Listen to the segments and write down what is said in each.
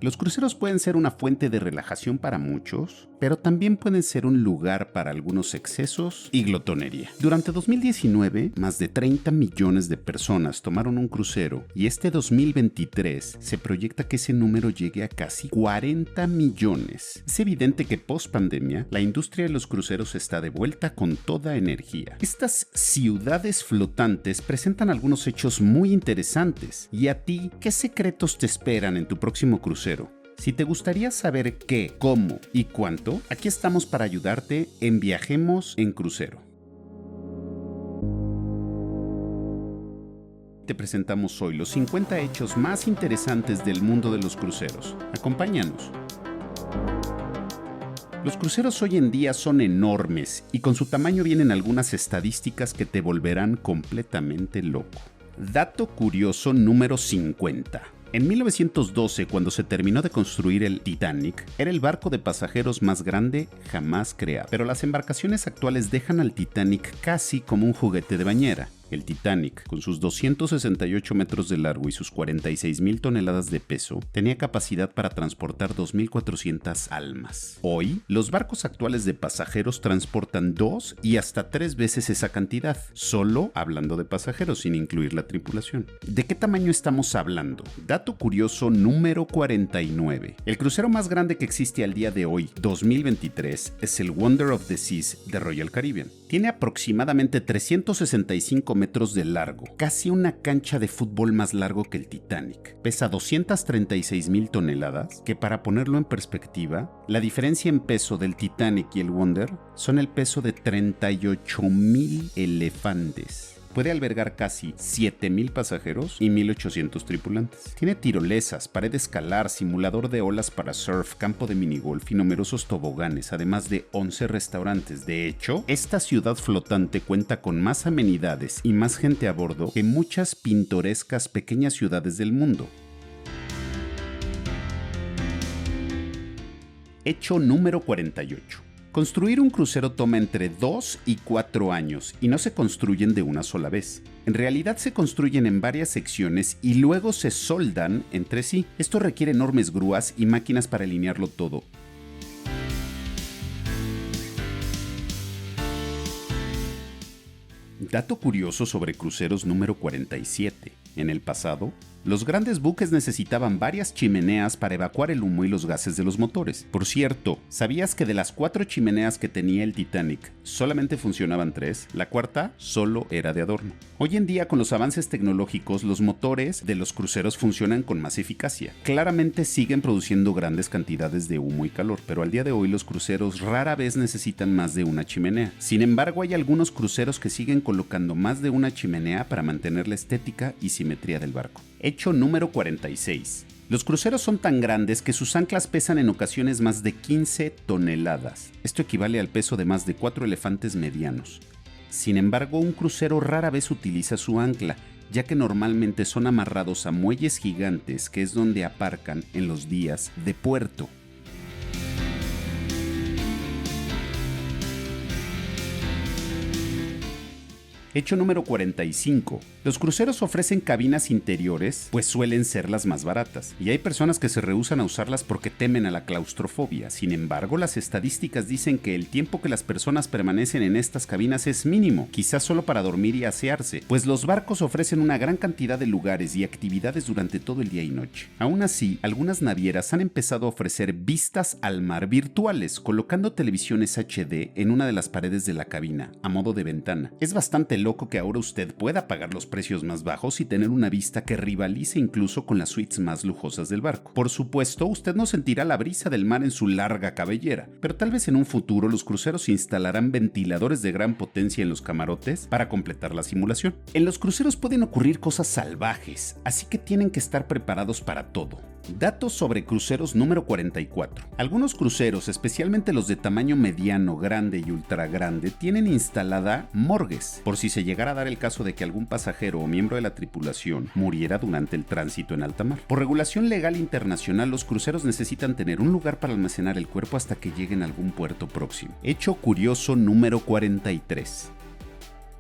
Los cruceros pueden ser una fuente de relajación para muchos, pero también pueden ser un lugar para algunos excesos y glotonería. Durante 2019, más de 30 millones de personas tomaron un crucero y este 2023 se proyecta que ese número llegue a casi 40 millones. Es evidente que post pandemia, la industria de los cruceros está de vuelta con toda energía. Estas ciudades flotantes presentan algunos hechos muy interesantes. ¿Y a ti qué secretos te esperan en tu próximo crucero? Si te gustaría saber qué, cómo y cuánto, aquí estamos para ayudarte en Viajemos en Crucero. Te presentamos hoy los 50 hechos más interesantes del mundo de los cruceros. Acompáñanos. Los cruceros hoy en día son enormes y con su tamaño vienen algunas estadísticas que te volverán completamente loco. Dato curioso número 50. En 1912, cuando se terminó de construir el Titanic, era el barco de pasajeros más grande jamás creado. Pero las embarcaciones actuales dejan al Titanic casi como un juguete de bañera. El Titanic, con sus 268 metros de largo y sus 46,000 toneladas de peso, tenía capacidad para transportar 2,400 almas. Hoy, los barcos actuales de pasajeros transportan 2 y hasta 3 veces esa cantidad, solo hablando de pasajeros, sin incluir la tripulación. ¿De qué tamaño estamos hablando? Dato curioso número 49. El crucero más grande que existe al día de hoy, 2023, es el Wonder of the Seas de Royal Caribbean. Tiene aproximadamente 365 metros de largo, casi una cancha de fútbol más largo que el Titanic. Pesa 236,000 toneladas, que para ponerlo en perspectiva, la diferencia en peso del Titanic y el Wonder son el peso de 38,000 elefantes. Puede albergar casi 7,000 pasajeros y 1,800 tripulantes. Tiene tirolesas, pared de escalar, simulador de olas para surf, campo de minigolf y numerosos toboganes, además de 11 restaurantes. De hecho, esta ciudad flotante cuenta con más amenidades y más gente a bordo que muchas pintorescas pequeñas ciudades del mundo. Hecho número 48. Construir un crucero toma entre 2 y 4 años y no se construyen de una sola vez. En realidad se construyen en varias secciones y luego se soldan entre sí. Esto requiere enormes grúas y máquinas para alinearlo todo. Dato curioso sobre cruceros número 47. En el pasado, los grandes buques necesitaban varias chimeneas para evacuar el humo y los gases de los motores. Por cierto, ¿sabías que de las 4 chimeneas que tenía el Titanic, solamente funcionaban 3? La cuarta solo era de adorno. Hoy en día, con los avances tecnológicos, los motores de los cruceros funcionan con más eficacia. Claramente siguen produciendo grandes cantidades de humo y calor, pero al día de hoy los cruceros rara vez necesitan más de una chimenea. Sin embargo, hay algunos cruceros que siguen colocando más de una chimenea para mantener la estética y simetría del barco. Hecho número 46. Los cruceros son tan grandes que sus anclas pesan en ocasiones más de 15 toneladas. Esto equivale al peso de más de 4 elefantes medianos. Sin embargo, un crucero rara vez utiliza su ancla, ya que normalmente son amarrados a muelles gigantes, que es donde aparcan en los días de puerto. Hecho número 45. Los cruceros ofrecen cabinas interiores, pues suelen ser las más baratas, y hay personas que se rehúsan a usarlas porque temen a la claustrofobia. Sin embargo, las estadísticas dicen que el tiempo que las personas permanecen en estas cabinas es mínimo, quizás solo para dormir y asearse, pues los barcos ofrecen una gran cantidad de lugares y actividades durante todo el día y noche. Aún así, algunas navieras han empezado a ofrecer vistas al mar virtuales, colocando televisiones HD en una de las paredes de la cabina, a modo de ventana. Es bastante loco que ahora usted pueda pagar los precios más bajos y tener una vista que rivalice incluso con las suites más lujosas del barco. Por supuesto, usted no sentirá la brisa del mar en su larga cabellera, pero tal vez en un futuro los cruceros instalarán ventiladores de gran potencia en los camarotes para completar la simulación. En los cruceros pueden ocurrir cosas salvajes, así que tienen que estar preparados para todo. Datos sobre cruceros número 44. Algunos cruceros, especialmente los de tamaño mediano, grande y ultra grande, tienen instalada morgues, por si se llegara a dar el caso de que algún pasajero o miembro de la tripulación muriera durante el tránsito en alta mar. Por regulación legal internacional, los cruceros necesitan tener un lugar para almacenar el cuerpo hasta que lleguen a algún puerto próximo. Hecho curioso número 43.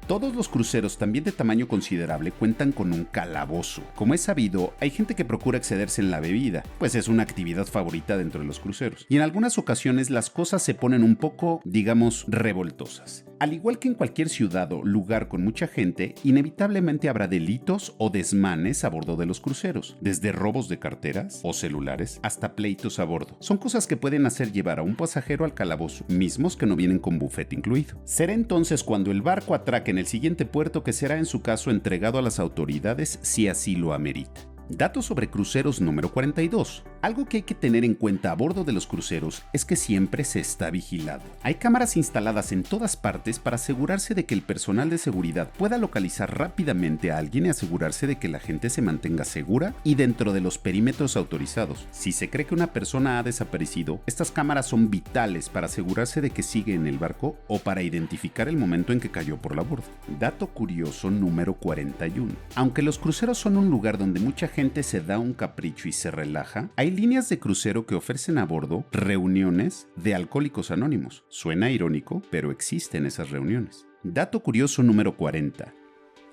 Todos los cruceros, también de tamaño considerable, cuentan con un calabozo. Como es sabido, hay gente que procura excederse en la bebida, pues es una actividad favorita dentro de los cruceros. Y en algunas ocasiones las cosas se ponen un poco, digamos, revoltosas. Al igual que en cualquier ciudad o lugar con mucha gente, inevitablemente habrá delitos o desmanes a bordo de los cruceros, desde robos de carteras o celulares hasta pleitos a bordo. Son cosas que pueden hacer llevar a un pasajero al calabozo, mismos que no vienen con buffet incluido. Será entonces cuando el barco atraque en el siguiente puerto que será en su caso entregado a las autoridades si así lo amerita. Datos sobre cruceros número 42. Algo que hay que tener en cuenta a bordo de los cruceros es que siempre se está vigilado. Hay cámaras instaladas en todas partes para asegurarse de que el personal de seguridad pueda localizar rápidamente a alguien y asegurarse de que la gente se mantenga segura y dentro de los perímetros autorizados. Si se cree que una persona ha desaparecido, estas cámaras son vitales para asegurarse de que sigue en el barco o para identificar el momento en que cayó por la borda. Dato curioso número 41. Aunque los cruceros son un lugar donde mucha gente se da un capricho y se relaja, hay líneas de crucero que ofrecen a bordo reuniones de alcohólicos anónimos. Suena irónico, pero existen esas reuniones. Dato curioso número 40.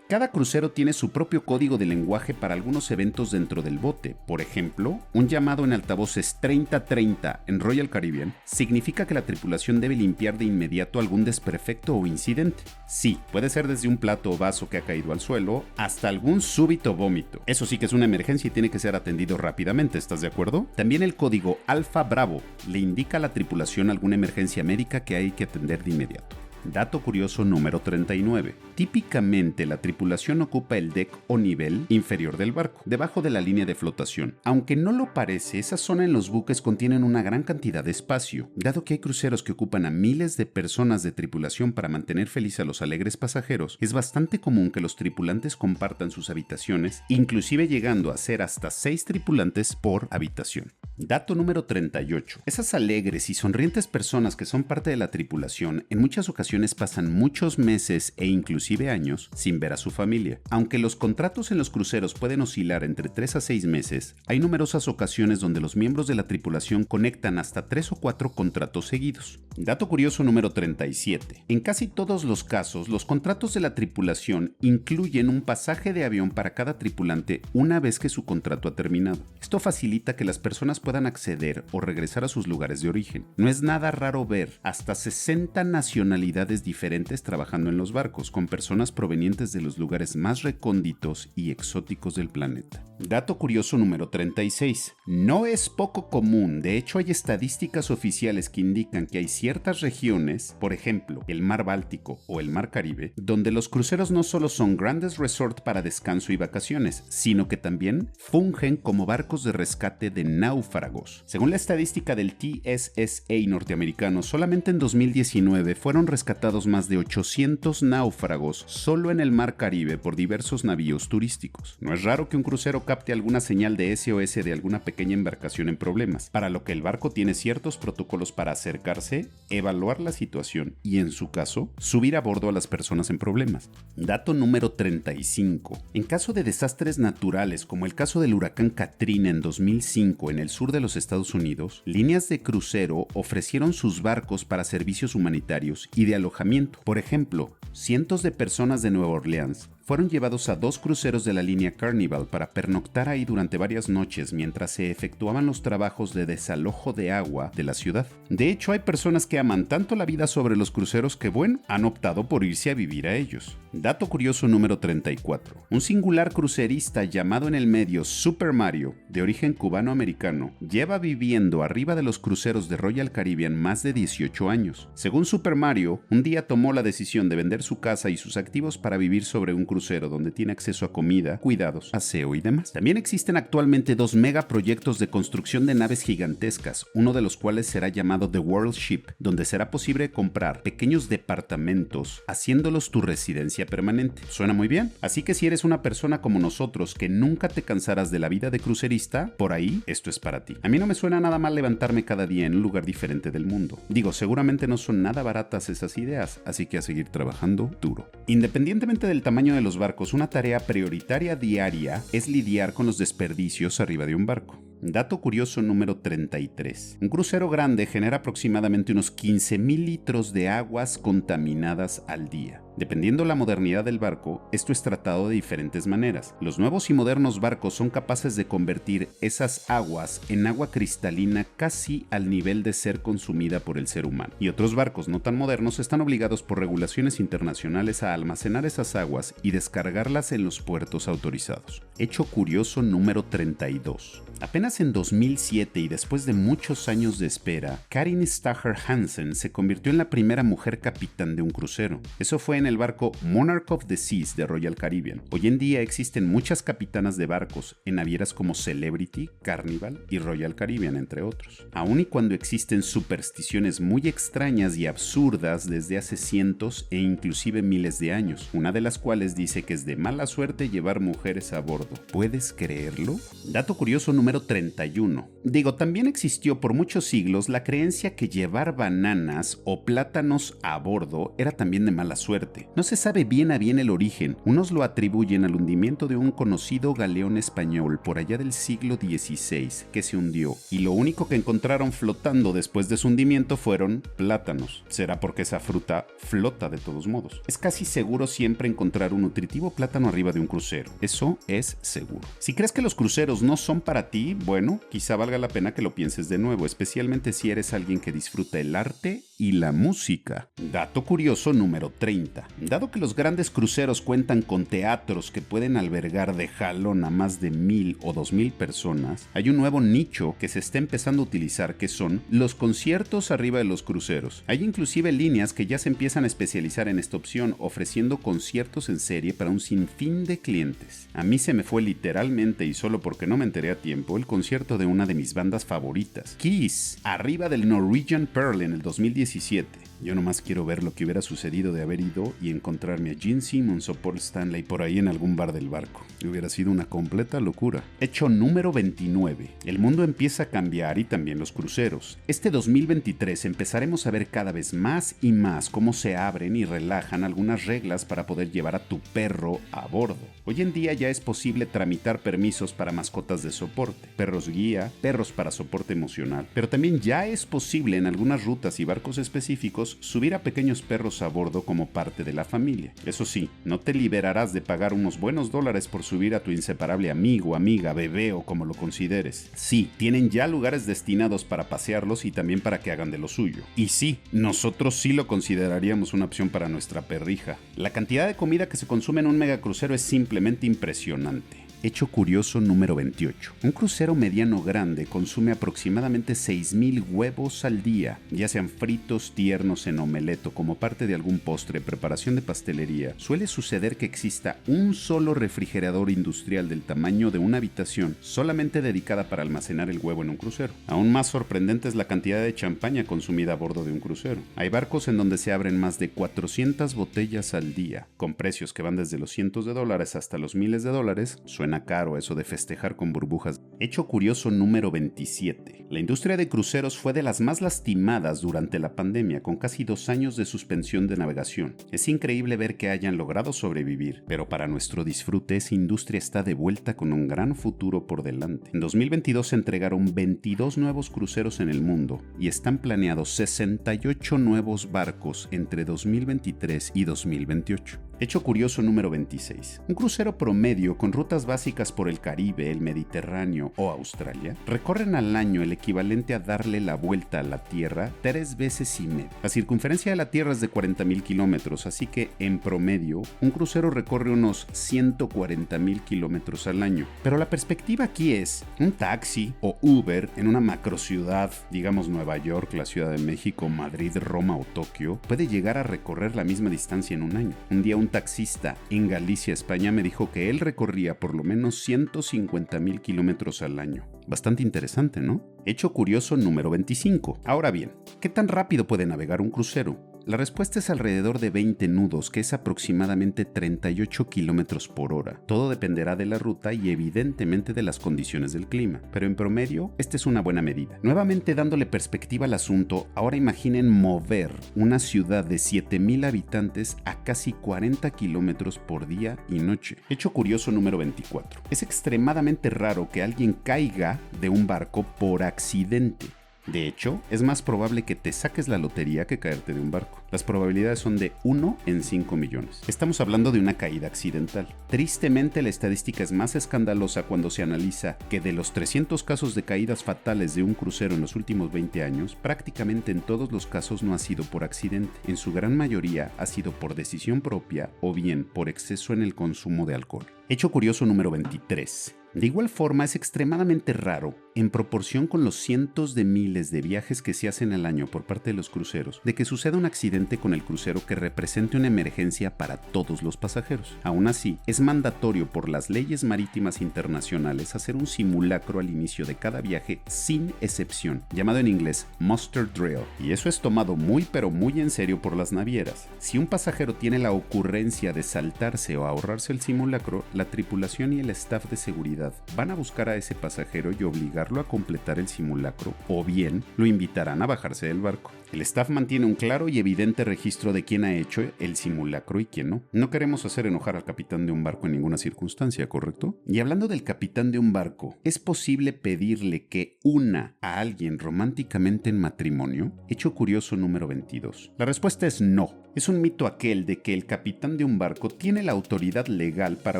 Cada crucero tiene su propio código de lenguaje para algunos eventos dentro del bote. Por ejemplo, un llamado en altavoces 3030 en Royal Caribbean significa que la tripulación debe limpiar de inmediato algún desperfecto o incidente. Sí, puede ser desde un plato o vaso que ha caído al suelo hasta algún súbito vómito. Eso sí que es una emergencia y tiene que ser atendido rápidamente, ¿estás de acuerdo? También el código Alfa Bravo le indica a la tripulación alguna emergencia médica que hay que atender de inmediato. Dato curioso número 39. Típicamente la tripulación ocupa el deck o nivel inferior del barco, debajo de la línea de flotación. Aunque no lo parece, esa zona en los buques contienen una gran cantidad de espacio. Dado que hay cruceros que ocupan a miles de personas de tripulación para mantener feliz a los alegres pasajeros, es bastante común que los tripulantes compartan sus habitaciones, inclusive llegando a ser hasta 6 tripulantes por habitación. Dato número 38. Esas alegres y sonrientes personas que son parte de la tripulación en muchas ocasiones pasan muchos meses e inclusive años sin ver a su familia. Aunque los contratos en los cruceros pueden oscilar entre 3 a 6 meses, hay numerosas ocasiones donde los miembros de la tripulación conectan hasta 3 o 4 contratos seguidos. Dato curioso número 37. En casi todos los casos, los contratos de la tripulación incluyen un pasaje de avión para cada tripulante una vez que su contrato ha terminado. Esto facilita que las personas puedan acceder o regresar a sus lugares de origen. No es nada raro ver hasta 60 nacionalidades diferentes trabajando en los barcos, con personas provenientes de los lugares más recónditos y exóticos del planeta. Dato curioso número 36. No es poco común, de hecho hay estadísticas oficiales que indican que hay ciertas regiones, por ejemplo, el mar Báltico o el mar Caribe, donde los cruceros no solo son grandes resorts para descanso y vacaciones, sino que también fungen como barcos de rescate de náufragos. Según la estadística del TSSA norteamericano, solamente en 2019 fueron rescatados más de 800 náufragos solo en el mar Caribe por diversos navíos turísticos. No es raro que un crucero capte alguna señal de SOS de alguna pequeña embarcación en problemas, para lo que el barco tiene ciertos protocolos para acercarse, evaluar la situación y, en su caso, subir a bordo a las personas en problemas. Dato número 35. En caso de desastres naturales, como el caso del huracán Katrina en 2005 en el sur de los Estados Unidos, líneas de crucero ofrecieron sus barcos para servicios humanitarios y de alojamiento. Por ejemplo, cientos de personas de Nueva Orleans fueron llevados a 2 cruceros de la línea Carnival para pernoctar ahí durante varias noches mientras se efectuaban los trabajos de desalojo de agua de la ciudad. De hecho, hay personas que aman tanto la vida sobre los cruceros que, bueno, han optado por irse a vivir a ellos. Dato curioso número 34. Un singular crucerista llamado en el medio Super Mario, de origen cubano-americano, lleva viviendo arriba de los cruceros de Royal Caribbean más de 18 años. Según Super Mario, un día tomó la decisión de vender su casa y sus activos para vivir sobre un crucero donde tiene acceso a comida, cuidados, aseo y demás. También existen actualmente 2 megaproyectos de construcción de naves gigantescas, uno de los cuales será llamado The World Ship, donde será posible comprar pequeños departamentos haciéndolos tu residencia permanente. ¿Suena muy bien? Así que si eres una persona como nosotros que nunca te cansarás de la vida de crucerista, por ahí esto es para ti. A mí no me suena nada mal levantarme cada día en un lugar diferente del mundo. Digo, seguramente no son nada baratas esas ideas, así que a seguir trabajando duro. Independientemente del tamaño de los barcos, una tarea prioritaria diaria es lidiar con los desperdicios arriba de un barco. Dato curioso número 33. Un crucero grande genera aproximadamente unos 15,000 litros de aguas contaminadas al día. Dependiendo la modernidad del barco, esto es tratado de diferentes maneras. Los nuevos y modernos barcos son capaces de convertir esas aguas en agua cristalina casi al nivel de ser consumida por el ser humano. Y otros barcos no tan modernos están obligados por regulaciones internacionales a almacenar esas aguas y descargarlas en los puertos autorizados. Hecho curioso número 32. Apenas en 2007 y después de muchos años de espera, Karin Stacher Hansen se convirtió en la primera mujer capitán de un crucero. Eso fue en el barco Monarch of the Seas de Royal Caribbean. Hoy en día existen muchas capitanas de barcos en navieras como Celebrity, Carnival y Royal Caribbean, entre otros. Aun y cuando existen supersticiones muy extrañas y absurdas desde hace cientos e inclusive miles de años, una de las cuales dice que es de mala suerte llevar mujeres a bordo. ¿Puedes creerlo? Dato curioso número 31. También existió por muchos siglos la creencia que llevar bananas o plátanos a bordo era también de mala suerte. No se sabe bien a bien el origen. Unos lo atribuyen al hundimiento de un conocido galeón español por allá del siglo XVI que se hundió, y lo único que encontraron flotando después de su hundimiento fueron plátanos. Será porque esa fruta flota de todos modos. Es casi seguro siempre encontrar un nutritivo plátano arriba de un crucero. Eso es seguro. Si crees que los cruceros no son para ti, bueno, quizá valga la pena que lo pienses de nuevo, especialmente si eres alguien que disfruta el arte y la música. Dato curioso número 30. Dado que los grandes cruceros cuentan con teatros que pueden albergar de jalón a más de 1,000 o 2,000 personas, hay un nuevo nicho que se está empezando a utilizar, que son los conciertos arriba de los cruceros. Hay inclusive líneas que ya se empiezan a especializar en esta opción, ofreciendo conciertos en serie para un sinfín de clientes. A mí se me fue literalmente, y solo porque no me enteré a tiempo, el concierto de una de mis bandas favoritas, Kiss, arriba del Norwegian Pearl en el 2017. Yo nomás quiero ver lo que hubiera sucedido de haber ido y encontrarme a Gene Simmons o Paul Stanley por ahí en algún bar del barco. Hubiera sido una completa locura. Hecho número 29. El mundo empieza a cambiar y también los cruceros. Este 2023 empezaremos a ver cada vez más y más cómo se abren y relajan algunas reglas para poder llevar a tu perro a bordo. Hoy en día ya es posible tramitar permisos para mascotas de soporte, perros guía, perros para soporte emocional, pero también ya es posible en algunas rutas y barcos específicos subir a pequeños perros a bordo como parte de la familia. Eso sí, no te liberarás de pagar unos buenos dólares por subir a tu inseparable amigo, amiga, bebé o como lo consideres. Sí, tienen ya lugares destinados para pasearlos y también para que hagan de lo suyo. Y sí, nosotros sí lo consideraríamos una opción para nuestra perrija. La cantidad de comida que se consume en un megacrucero es simplemente impresionante. Hecho curioso número 28. Un crucero mediano grande consume aproximadamente 6,000 huevos al día, ya sean fritos, tiernos, en omelette o como parte de algún postre, preparación de pastelería. Suele suceder que exista un solo refrigerador industrial del tamaño de una habitación solamente dedicada para almacenar el huevo en un crucero. Aún más sorprendente es la cantidad de champaña consumida a bordo de un crucero. Hay barcos en donde se abren más de 400 botellas al día, con precios que van desde los cientos de dólares hasta los miles de dólares. Suena caro eso de festejar con burbujas. Hecho curioso número 27. La industria de cruceros fue de las más lastimadas durante la pandemia, con casi 2 años de suspensión de navegación. Es increíble ver que hayan logrado sobrevivir, pero para nuestro disfrute esa industria está de vuelta con un gran futuro por delante. En 2022 se entregaron 22 nuevos cruceros en el mundo y están planeados 68 nuevos barcos entre 2023 y 2028. Hecho curioso número 26. Un crucero promedio con rutas básicas por el Caribe, el Mediterráneo o Australia recorren al año el equivalente a darle la vuelta a la Tierra 3 veces y media. La circunferencia de la Tierra es de 40,000 kilómetros, así que en promedio un crucero recorre unos 140,000 kilómetros al año. Pero la perspectiva aquí es, un taxi o Uber en una macrociudad, digamos Nueva York, la Ciudad de México, Madrid, Roma o Tokio, puede llegar a recorrer la misma distancia en un año. Un día un taxista en Galicia, España, me dijo que él recorría por lo menos 150,000 kilómetros al año. Bastante interesante, ¿no? Hecho curioso número 25. Ahora bien, ¿qué tan rápido puede navegar un crucero? La respuesta es alrededor de 20 nudos, que es aproximadamente 38 kilómetros por hora. Todo dependerá de la ruta y evidentemente de las condiciones del clima, pero en promedio esta es una buena medida. Nuevamente dándole perspectiva al asunto, ahora imaginen mover una ciudad de 7,000 habitantes a casi 40 kilómetros por día y noche. Hecho curioso número 24. Es extremadamente raro que alguien caiga de un barco por accidente. De hecho, es más probable que te saques la lotería que caerte de un barco. Las probabilidades son de 1 en 5 millones. Estamos hablando de una caída accidental. Tristemente, la estadística es más escandalosa cuando se analiza que de los 300 casos de caídas fatales de un crucero en los últimos 20 años, prácticamente en todos los casos no ha sido por accidente. En su gran mayoría ha sido por decisión propia o bien por exceso en el consumo de alcohol. Hecho curioso número 23. De igual forma, es extremadamente raro, en proporción con los cientos de miles de viajes que se hacen al año por parte de los cruceros, de que suceda un accidente con el crucero que represente una emergencia para todos los pasajeros. Aún así, es mandatorio por las leyes marítimas internacionales hacer un simulacro al inicio de cada viaje sin excepción, llamado en inglés muster drill, y eso es tomado muy pero muy en serio por las navieras. Si un pasajero tiene la ocurrencia de saltarse o ahorrarse el simulacro, la tripulación y el staff de seguridad van a buscar a ese pasajero y obligarlo a completar el simulacro, o bien lo invitarán a bajarse del barco. El staff mantiene un claro y evidente registro de quién ha hecho el simulacro y quién no. No queremos hacer enojar al capitán de un barco en ninguna circunstancia, ¿correcto? Y hablando del capitán de un barco, ¿es posible pedirle que una a alguien románticamente en matrimonio? Hecho curioso número 22. La respuesta es no. Es un mito aquel de que el capitán de un barco tiene la autoridad legal para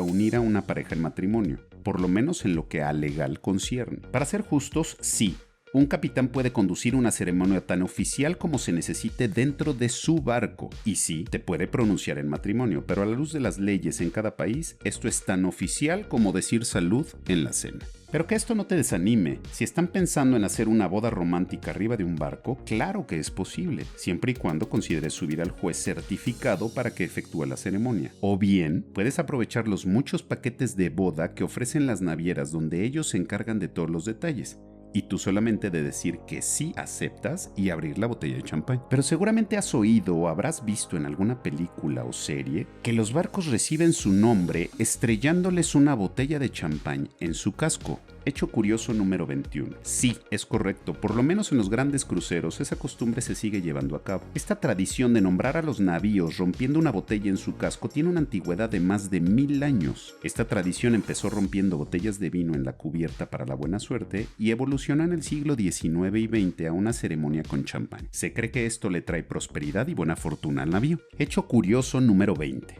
unir a una pareja en matrimonio, por lo menos en lo que a legal concierne. Para ser justos, sí. Un capitán puede conducir una ceremonia tan oficial como se necesite dentro de su barco, y sí, te puede pronunciar en matrimonio, pero a la luz de las leyes en cada país, esto es tan oficial como decir salud en la cena. Pero que esto no te desanime. Si están pensando en hacer una boda romántica arriba de un barco, claro que es posible, siempre y cuando consideres subir al juez certificado para que efectúe la ceremonia. O bien, puedes aprovechar los muchos paquetes de boda que ofrecen las navieras donde ellos se encargan de todos los detalles. Y tú solamente de decir que sí aceptas y abrir la botella de champán. Pero seguramente has oído o habrás visto en alguna película o serie que los barcos reciben su nombre estrellándoles una botella de champán en su casco. Hecho curioso número 21. Sí, es correcto, por lo menos en los grandes cruceros esa costumbre se sigue llevando a cabo. Esta tradición de nombrar a los navíos rompiendo una botella en su casco tiene una antigüedad de más de 1000 años. Esta tradición empezó rompiendo botellas de vino en la cubierta para la buena suerte y evolucionó en el siglo XIX y XX a una ceremonia con champán. Se cree que esto le trae prosperidad y buena fortuna al navío. Hecho curioso número 20.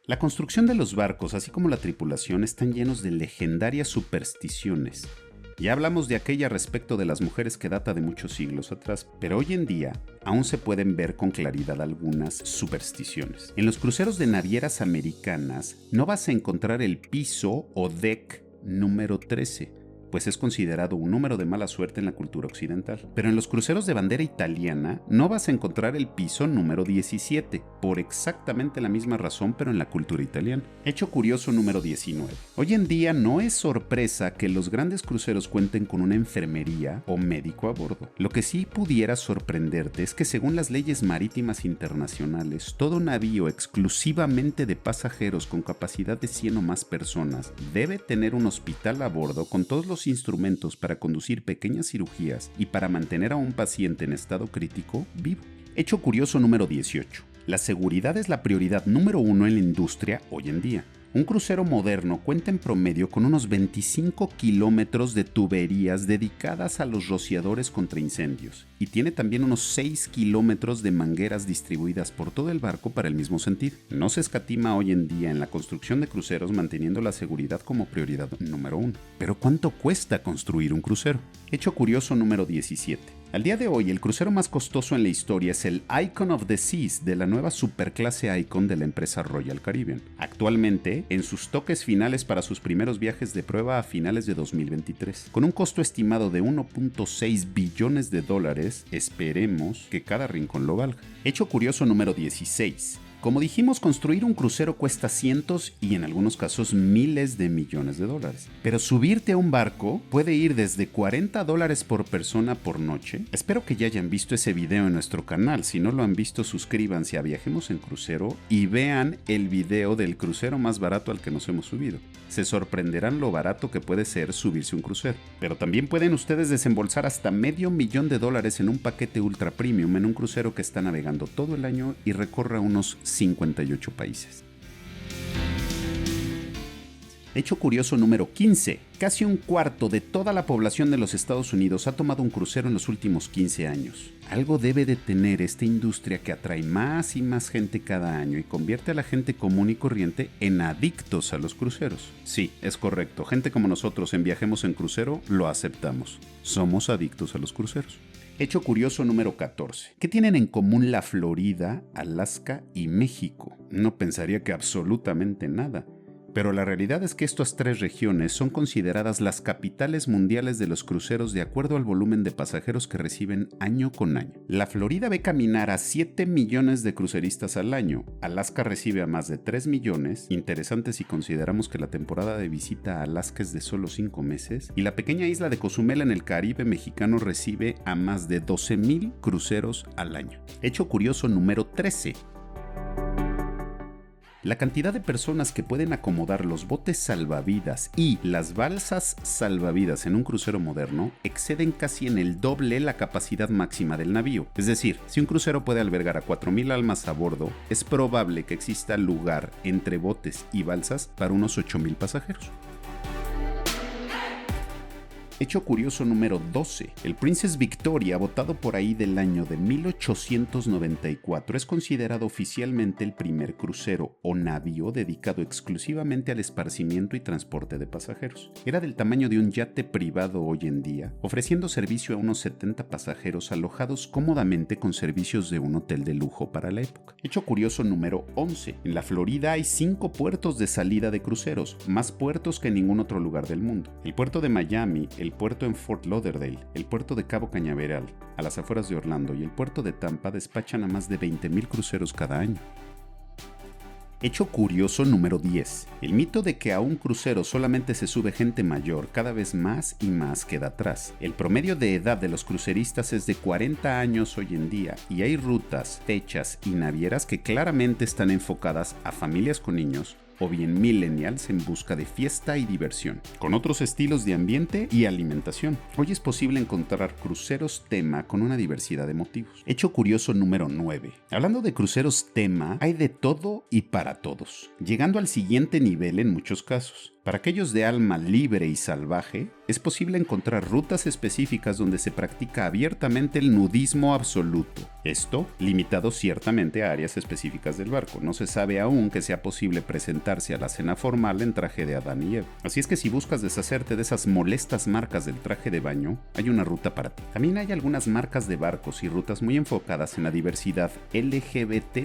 La construcción de los barcos, así como la tripulación, están llenos de legendarias supersticiones. Ya hablamos de aquella respecto de las mujeres que data de muchos siglos atrás, pero hoy en día aún se pueden ver con claridad algunas supersticiones. En los cruceros de navieras americanas no vas a encontrar el piso o deck número 13, pues es considerado un número de mala suerte en la cultura occidental. Pero en los cruceros de bandera italiana no vas a encontrar el piso número 17, por exactamente la misma razón, pero en la cultura italiana. Hecho curioso número 19. Hoy en día no es sorpresa que los grandes cruceros cuenten con una enfermería o médico a bordo. Lo que sí pudiera sorprenderte es que según las leyes marítimas internacionales, todo navío exclusivamente de pasajeros con capacidad de 100 o más personas debe tener un hospital a bordo con todos los instrumentos para conducir pequeñas cirugías y para mantener a un paciente en estado crítico vivo. Hecho curioso número 18. La seguridad es la prioridad número 1 en la industria hoy en día. Un crucero moderno cuenta en promedio con unos 25 kilómetros de tuberías dedicadas a los rociadores contra incendios y tiene también unos 6 kilómetros de mangueras distribuidas por todo el barco para el mismo sentido. No se escatima hoy en día en la construcción de cruceros manteniendo la seguridad como prioridad número 1. Pero ¿cuánto cuesta construir un crucero? Hecho curioso número 17. Al día de hoy, el crucero más costoso en la historia es el Icon of the Seas de la nueva superclase Icon de la empresa Royal Caribbean. Actualmente, en sus toques finales para sus primeros viajes de prueba a finales de 2023. Con un costo estimado de 1.6 billones de dólares, esperemos que cada rincón lo valga. Hecho curioso número 16. Como dijimos, construir un crucero cuesta cientos y en algunos casos miles de millones de dólares. Pero subirte a un barco puede ir desde $40 por persona por noche. Espero que ya hayan visto ese video en nuestro canal. Si no lo han visto, suscríbanse a Viajemos en Crucero y vean el video del crucero más barato al que nos hemos subido. Se sorprenderán lo barato que puede ser subirse un crucero. Pero también pueden ustedes desembolsar hasta $500,000 en un paquete ultra premium en un crucero que está navegando todo el año y recorra unos 58 países. Hecho curioso número 15. Casi un cuarto de toda la población de los Estados Unidos ha tomado un crucero en los últimos 15 años. Algo debe de tener esta industria que atrae más y más gente cada año y convierte a la gente común y corriente en adictos a los cruceros. Sí, es correcto. Gente como nosotros en Viajemos en Crucero lo aceptamos. Somos adictos a los cruceros. Hecho curioso número 14. ¿Qué tienen en común la Florida, Alaska y México? No pensaría que absolutamente nada. Pero la realidad es que estas tres regiones son consideradas las capitales mundiales de los cruceros de acuerdo al volumen de pasajeros que reciben año con año. La Florida ve caminar a 7 millones de cruceristas al año, Alaska recibe a más de 3 millones, interesante si consideramos que la temporada de visita a Alaska es de solo 5 meses, y la pequeña isla de Cozumel en el Caribe mexicano recibe a más de 12,000 cruceros al año. Hecho curioso número 13. La cantidad de personas que pueden acomodar los botes salvavidas y las balsas salvavidas en un crucero moderno exceden casi en el doble la capacidad máxima del navío. Es decir, si un crucero puede albergar a 4,000 almas a bordo, es probable que exista lugar entre botes y balsas para unos 8,000 pasajeros. Hecho curioso número 12. El Princess Victoria, votado por ahí del año de 1894, es considerado oficialmente el primer crucero o navío dedicado exclusivamente al esparcimiento y transporte de pasajeros. Era del tamaño de un yate privado hoy en día, ofreciendo servicio a unos 70 pasajeros alojados cómodamente con servicios de un hotel de lujo para la época. Hecho curioso número 11. En la Florida hay 5 puertos de salida de cruceros, más puertos que en ningún otro lugar del mundo. El puerto de Miami, el puerto en Fort Lauderdale, el puerto de Cabo Cañaveral, a las afueras de Orlando, y el puerto de Tampa despachan a más de 20,000 cruceros cada año. Hecho curioso número 10. El mito de que a un crucero solamente se sube gente mayor cada vez más y más queda atrás. El promedio de edad de los cruceristas es de 40 años hoy en día y hay rutas, fechas y navieras que claramente están enfocadas a familias con niños o bien millennials en busca de fiesta y diversión, con otros estilos de ambiente y alimentación. Hoy es posible encontrar cruceros tema con una diversidad de motivos. Hecho curioso número 9. Hablando de cruceros tema, hay de todo y para todos, llegando al siguiente nivel en muchos casos. Para aquellos de alma libre y salvaje, es posible encontrar rutas específicas donde se practica abiertamente el nudismo absoluto. Esto, limitado ciertamente a áreas específicas del barco. No se sabe aún que sea posible presentarse a la cena formal en traje de Adán y Eva. Así es que si buscas deshacerte de esas molestas marcas del traje de baño, hay una ruta para ti. También hay algunas marcas de barcos y rutas muy enfocadas en la diversidad LGBT+,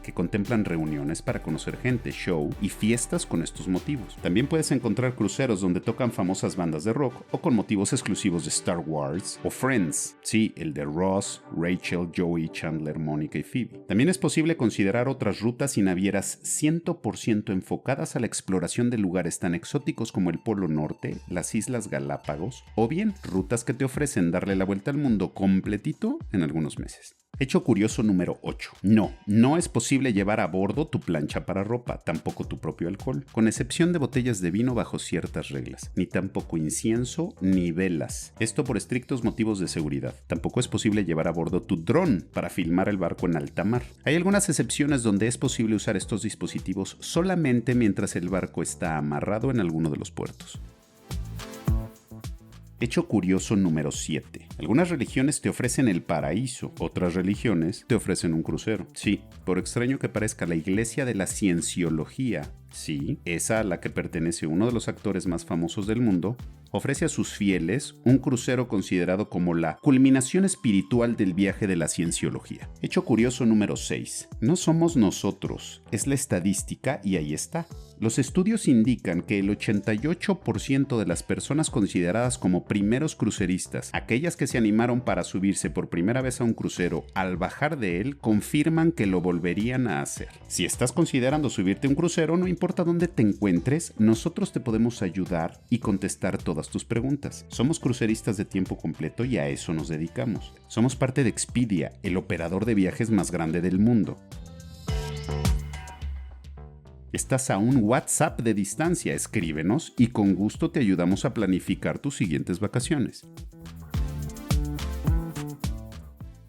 que contemplan reuniones para conocer gente, show y fiestas con estos motivos. También puedes encontrar cruceros donde tocan famosas bandas de rock o con motivos exclusivos de Star Wars o Friends. Sí, el de Ross, Rachel, Joey, Chandler, Mónica y Phoebe. También es posible considerar otras rutas y navieras 100% enfocadas a la exploración de lugares tan exóticos como el Polo Norte, las Islas Galápagos, o bien rutas que te ofrecen darle la vuelta al mundo completito en algunos meses. Hecho curioso número 8. No es posible llevar a bordo tu plancha para ropa, tampoco tu propio alcohol, con excepción de botellas de vino bajo ciertas reglas, ni tampoco incienso ni velas. Esto por estrictos motivos de seguridad. Tampoco es posible llevar a bordo tu dron para filmar el barco en alta mar. Hay algunas excepciones donde es posible usar estos dispositivos solamente mientras el barco está amarrado en alguno de los puertos. Hecho curioso número 7. Algunas religiones te ofrecen el paraíso, otras religiones te ofrecen un crucero. Sí, por extraño que parezca, la iglesia de la cienciología, sí, esa a la que pertenece uno de los actores más famosos del mundo, ofrece a sus fieles un crucero considerado como la culminación espiritual del viaje de la cienciología. Hecho curioso número 6. No somos nosotros, es la estadística y ahí está. Los estudios indican que el 88% de las personas consideradas como primeros cruceristas, aquellas que se animaron para subirse por primera vez a un crucero, al bajar de él, confirman que lo volverían a hacer. Si estás considerando subirte a un crucero, no importa dónde te encuentres, nosotros te podemos ayudar y contestar todas tus preguntas. Somos cruceristas de tiempo completo y a eso nos dedicamos. Somos parte de Expedia, el operador de viajes más grande del mundo. Estás a un WhatsApp de distancia, escríbenos y con gusto te ayudamos a planificar tus siguientes vacaciones.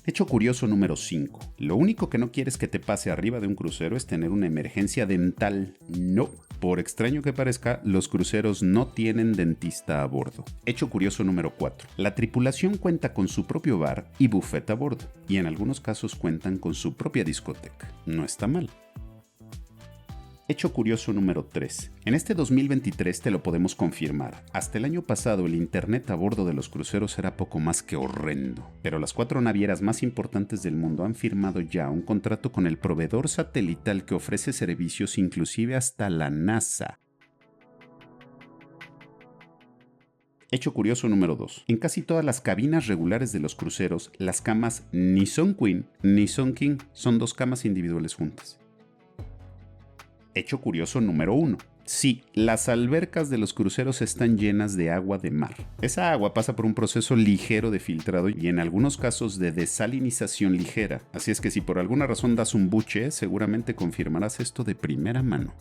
Hecho curioso número 5. Lo único que no quieres que te pase arriba de un crucero es tener una emergencia dental. No. Por extraño que parezca, los cruceros no tienen dentista a bordo. Hecho curioso número 4. La tripulación cuenta con su propio bar y buffet a bordo, y en algunos casos cuentan con su propia discoteca. No está mal. Hecho curioso número 3. En este 2023 te lo podemos confirmar. Hasta el año pasado el internet a bordo de los cruceros era poco más que horrendo. Pero las 4 navieras más importantes del mundo han firmado ya un contrato con el proveedor satelital que ofrece servicios inclusive hasta la NASA. Hecho curioso número 2. En casi todas las cabinas regulares de los cruceros, las camas ni son queen ni son king, son 2 camas individuales juntas. Hecho curioso número 1. Sí, las albercas de los cruceros están llenas de agua de mar. Esa agua pasa por un proceso ligero de filtrado y en algunos casos de desalinización ligera. Así es que si por alguna razón das un buche, seguramente confirmarás esto de primera mano.